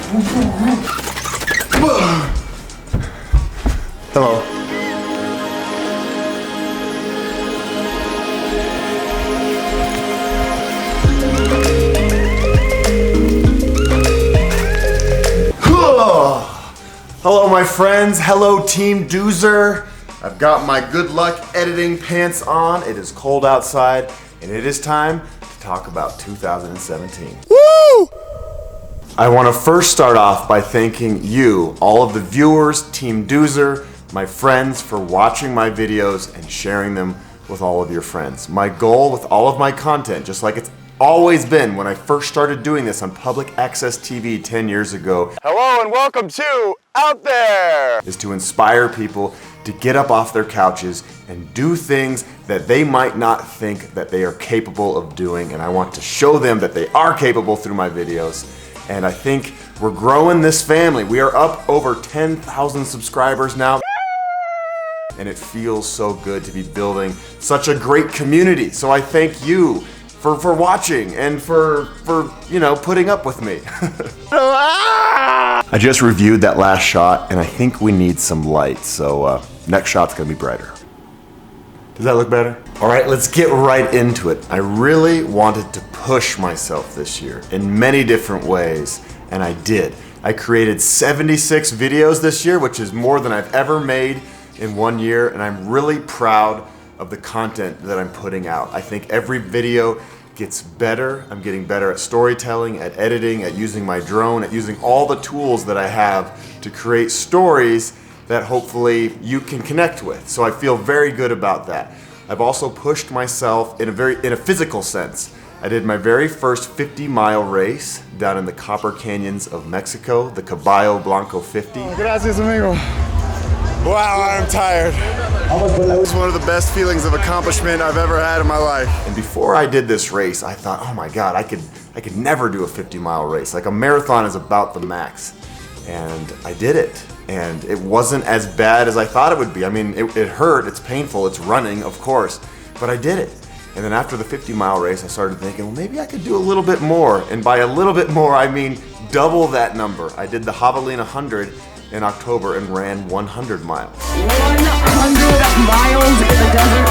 Hello. Hello, my friends. Hello, Team Duzer. I've got my good luck editing pants on. It is cold outside, and it is time to talk about 2017. Woo! I want to first start off by thanking you, all of the viewers, Team Duzer, my friends, for watching my videos and sharing them with all of your friends. My goal with all of my content, just like it's always been when I first started doing this on public access TV 10 years ago, hello and welcome to Out There, is to inspire people to get up off their couches and do things that they might not think that they are capable of doing, and I want to show them that they are capable through my videos. And I think we're growing this family. We are up over 10,000 subscribers now. And it feels so good to be building such a great community. So I thank you for watching and for you know, putting up with me. I just reviewed that last shot and I think we need some light. So next shot's gonna be brighter. Does that look better? All right, let's get right into it. I really wanted to push myself this year in many different ways, and I did. I created 76 videos this year, which is more than I've ever made in 1 year, and I'm really proud of the content that I'm putting out. I think every video gets better. I'm getting better at storytelling, at editing, at using my drone, at using all the tools that I have to create stories that hopefully you can connect with. So I feel very good about that. I've also pushed myself in a physical sense. I did my very first 50-mile race down in the Copper Canyons of Mexico, the Caballo Blanco 50. Gracias, amigo. Wow, I'm tired. It was one of the best feelings of accomplishment I've ever had in my life. And before I did this race, I thought, oh my God, I could never do a 50-mile race. Like, a marathon is about the max. And I did it. And it wasn't as bad as I thought it would be. I mean, it hurt, it's painful, it's running, of course, but I did it. And then after the 50-mile race, I started thinking, well, maybe I could do a little bit more. And by a little bit more, I mean double that number. I did the Javelina 100 in October and ran 100 miles. 100 miles in the desert.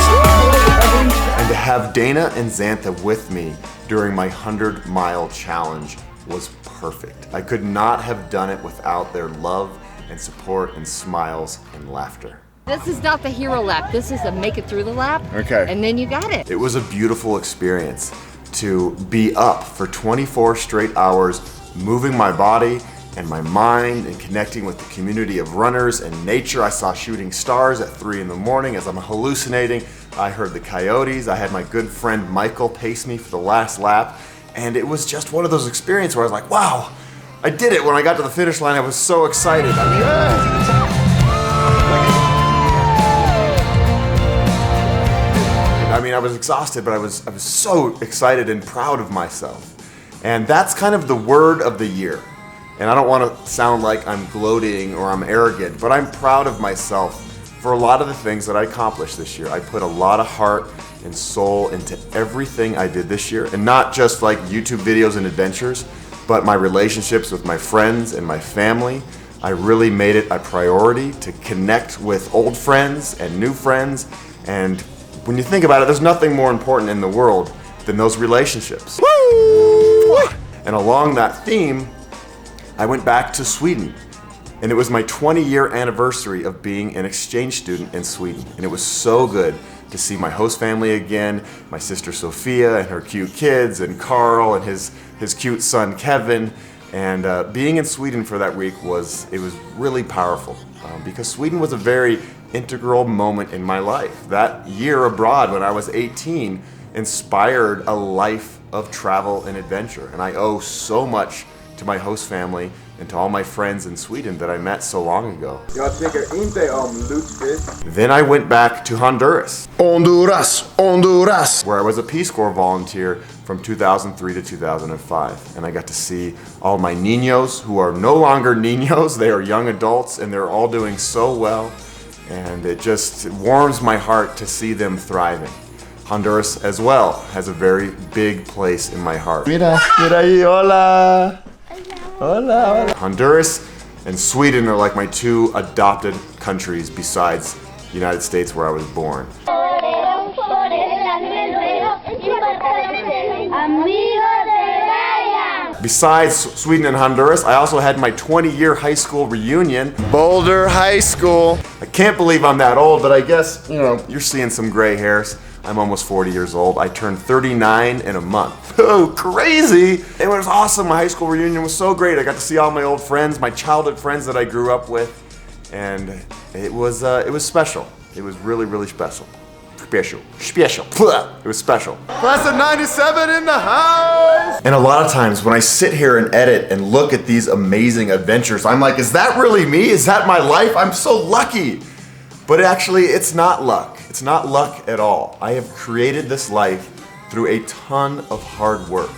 And to have Dana and Xantha with me during my 100-mile challenge was perfect. I could not have done it without their love and support and smiles and laughter. This is not the hero lap, this is a make it through the lap. Okay. And then you got it. It was a beautiful experience to be up for 24 straight hours, moving my body and my mind and connecting with the community of runners and nature. I saw shooting stars at 3 in the morning as I'm hallucinating. I heard the coyotes. I had my good friend Michael pace me for the last lap. And it was just one of those experiences where I was like, wow, I did it. When I got to the finish line, I was so excited. I mean, I was exhausted, but I was so excited and proud of myself. And that's kind of the word of the year. And I don't want to sound like I'm gloating or I'm arrogant, but I'm proud of myself for a lot of the things that I accomplished this year. I put a lot of heart and soul into everything I did this year, and not just like YouTube videos and adventures, but my relationships with my friends and my family. I really made it a priority to connect with old friends and new friends, and when you think about it, there's nothing more important in the world than those relationships. Woo! And along that theme, I went back to Sweden. And it was my 20-year anniversary of being an exchange student in Sweden. And it was so good to see my host family again, my sister Sophia and her cute kids, and Carl and his cute son Kevin. And being in Sweden for that week was really powerful because Sweden was a very integral moment in my life. That year abroad when I was 18 inspired a life of travel and adventure. And I owe so much to my host family and to all my friends in Sweden that I met so long ago. Then I went back to Honduras. Honduras, where I was a Peace Corps volunteer from 2003 to 2005. And I got to see all my niños who are no longer niños, they are young adults and they're all doing so well. And it just warms my heart to see them thriving. Honduras as well has a very big place in my heart. Mira ahí, hola. Hola. Honduras and Sweden are like my two adopted countries besides the United States where I was born. Besides Sweden and Honduras, I also had my 20-year high school reunion. Boulder High School. I can't believe I'm that old, but I guess, you know, you're seeing some gray hairs. I'm almost 40 years old. I turned 39 in a month. Oh, crazy! It was awesome. My high school reunion was so great. I got to see all my old friends, my childhood friends that I grew up with, and it was special. It was really, really special. Special. It was special. Class of 97 in the house! And a lot of times when I sit here and edit and look at these amazing adventures, I'm like, is that really me? Is that my life? I'm so lucky. But actually, it's not luck. It's not luck at all. I have created this life through a ton of hard work.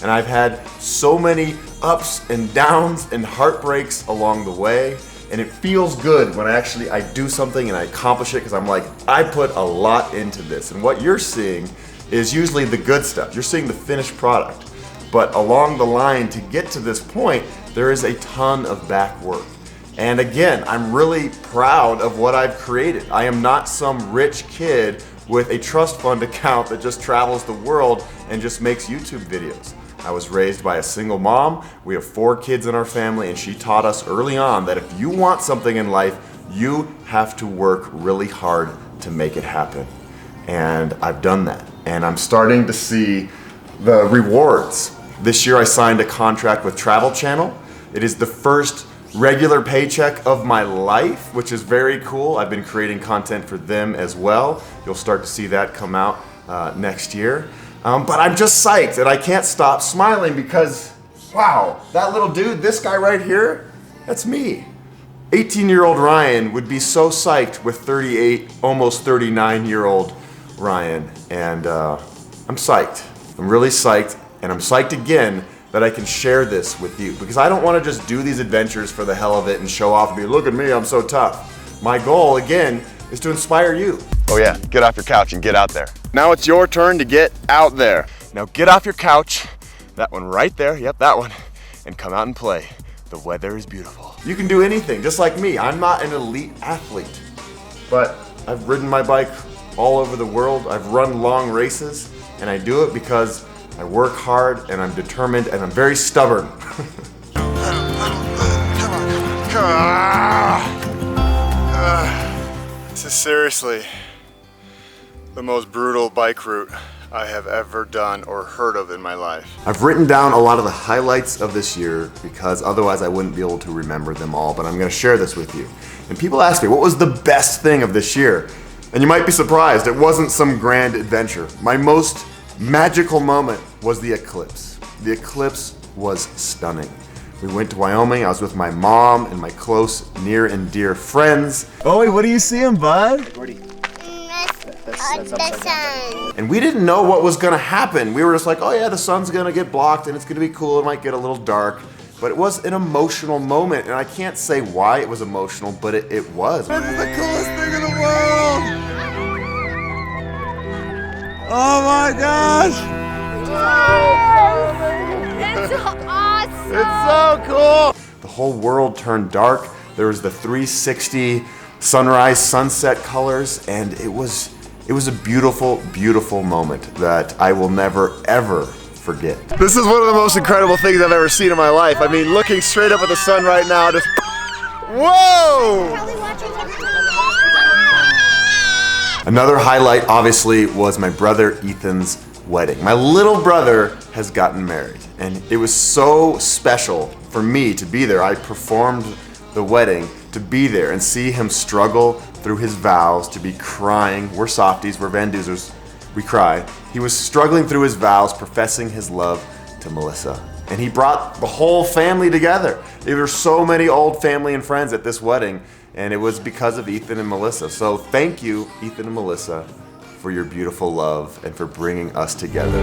And I've had so many ups and downs and heartbreaks along the way. And it feels good when I do something and I accomplish it because I'm like, I put a lot into this. And what you're seeing is usually the good stuff. You're seeing the finished product. But along the line to get to this point, there is a ton of back work. And again, I'm really proud of what I've created. I am not some rich kid with a trust fund account that just travels the world and just makes YouTube videos. I was raised by a single mom. We have 4 kids in our family, and she taught us early on that if you want something in life, you have to work really hard to make it happen. And I've done that. And I'm starting to see the rewards. This year I signed a contract with Travel Channel. It is the first regular paycheck of my life, which is very cool. I've been creating content for them as well. You'll start to see that come out next year. But I'm just psyched and I can't stop smiling because, wow, that little dude, this guy right here, that's me. 18-year-old Ryan would be so psyched with 38, almost 39-year-old Ryan. And I'm psyched. I'm really psyched, and I'm psyched again that I can share this with you because I don't want to just do these adventures for the hell of it and show off and be, look at me, I'm so tough. My goal, again, is to inspire you. Oh yeah, get off your couch and get out there. Now it's your turn to get out there. Now get off your couch, that one right there, yep, that one, and come out and play. The weather is beautiful. You can do anything, just like me. I'm not an elite athlete, but I've ridden my bike all over the world. I've run long races, and I do it because I work hard and I'm determined and I'm very stubborn. This is seriously the most brutal bike route I have ever done or heard of in my life. I've written down a lot of the highlights of this year because otherwise I wouldn't be able to remember them all, but I'm gonna share this with you. And people ask me, what was the best thing of this year? And you might be surprised, it wasn't some grand adventure. My most magical moment was the eclipse. The eclipse was stunning. We went to Wyoming, I was with my mom and my close, near and dear friends. Oh, what are you seeing, bud? And we didn't know what was gonna happen. We were just like, oh yeah, the sun's gonna get blocked and it's gonna be cool, it might get a little dark. But it was an emotional moment, and I can't say why it was emotional, but it was. This is the coolest thing in the world! Oh my gosh! That's awesome! It's so cool! The whole world turned dark. There was the 360 sunrise, sunset colors, and it was a beautiful, beautiful moment that I will never, ever forget. This is one of the most incredible things I've ever seen in my life. I mean, looking straight up at the sun right now, just, whoa! Another highlight, obviously, was my brother Ethan's wedding. My little brother has gotten married, and it was so special for me to be there. I performed the wedding, to be there and see him struggle through his vows, to be crying. We're softies, we're Van Duzers, we cry. He was struggling through his vows, professing his love to Melissa. And he brought the whole family together. There were so many old family and friends at this wedding, and it was because of Ethan and Melissa. So thank you, Ethan and Melissa, for your beautiful love and for bringing us together.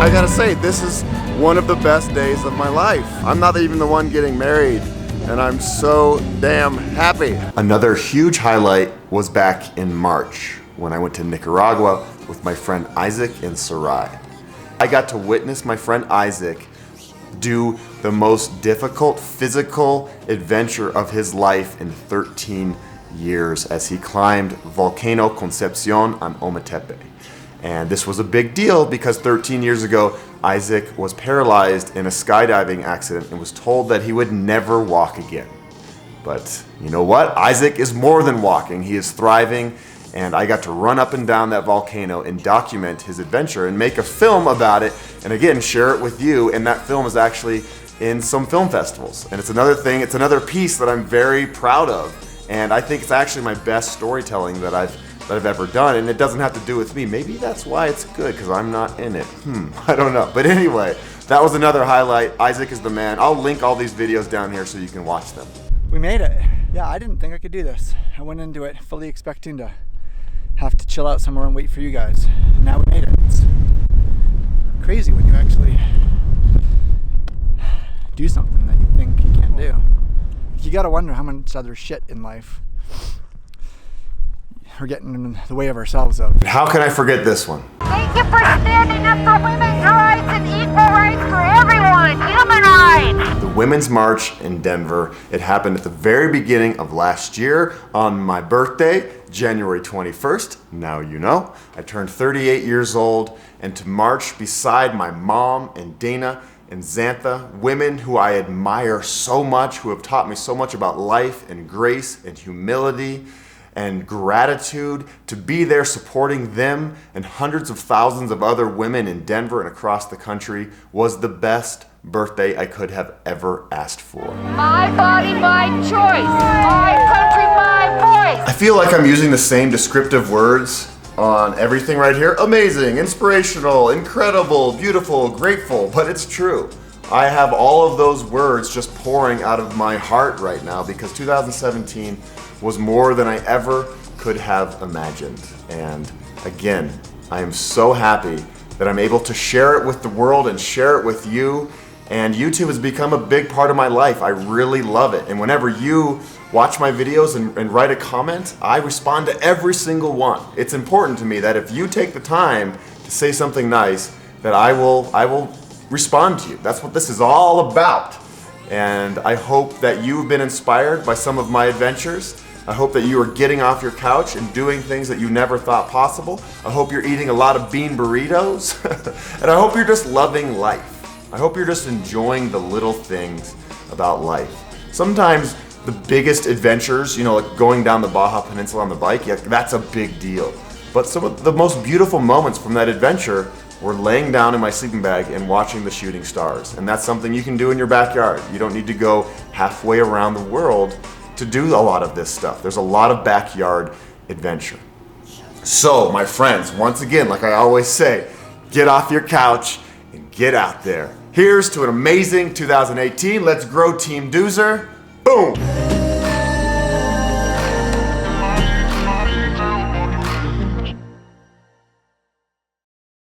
I gotta say, this is one of the best days of my life. I'm not even the one getting married, and I'm so damn happy. Another huge highlight was back in March when I went to Nicaragua with my friend Isaac and Sarai. I got to witness my friend Isaac do the most difficult physical adventure of his life in 13 years as he climbed Volcano Concepcion on Ometepe. And this was a big deal because 13 years ago, Isaac was paralyzed in a skydiving accident and was told that he would never walk again. But you know what? Isaac is more than walking. He is thriving, and I got to run up and down that volcano and document his adventure and make a film about it, and again, share it with you. And that film is actually in some film festivals. And it's another thing, it's another piece that I'm very proud of. And I think it's actually my best storytelling that I've ever done, and it doesn't have to do with me. Maybe that's why it's good, because I'm not in it. I don't know. But anyway, that was another highlight. Isaac is the man. I'll link all these videos down here so you can watch them. We made it. Yeah, I didn't think I could do this. I went into it fully expecting to have to chill out somewhere and wait for you guys. And now we made it. It's crazy when you actually do something that you think you can't do. You gotta wonder how much other shit in life we're getting in the way of ourselves of. How can I forget this one? Thank you for standing up for women's rights and equal rights for everyone. Human rights. The Women's March in Denver. It happened at the very beginning of last year on my birthday, January 21st. Now you know. I turned 38 years old, and to march beside my mom and Dana and Xantha, women who I admire so much, who have taught me so much about life and grace and humility and gratitude, to be there supporting them and hundreds of thousands of other women in Denver and across the country was the best birthday I could have ever asked for. My body, my choice. My country, my voice. I feel like I'm using the same descriptive words on everything right here. Amazing, inspirational, incredible, beautiful, grateful, but it's true. I have all of those words just pouring out of my heart right now because 2017 was more than I ever could have imagined. And again, I am so happy that I'm able to share it with the world and share it with you. And YouTube has become a big part of my life. I really love it. And whenever you watch my videos and write a comment, I respond to every single one. It's important to me that if you take the time to say something nice, that I will respond to you. That's what this is all about. And I hope that you've been inspired by some of my adventures. I hope that you are getting off your couch and doing things that you never thought possible. I hope you're eating a lot of bean burritos. And I hope you're just loving life. I hope you're just enjoying the little things about life. Sometimes the biggest adventures, like going down the Baja Peninsula on the bike, yeah, that's a big deal. But some of the most beautiful moments from that adventure were laying down in my sleeping bag and watching the shooting stars. And that's something you can do in your backyard. You don't need to go halfway around the world to do a lot of this stuff. There's a lot of backyard adventure. So, my friends, once again, like I always say, get off your couch and get out there. Here's to an amazing 2018. Let's grow Team Duzer. Boom!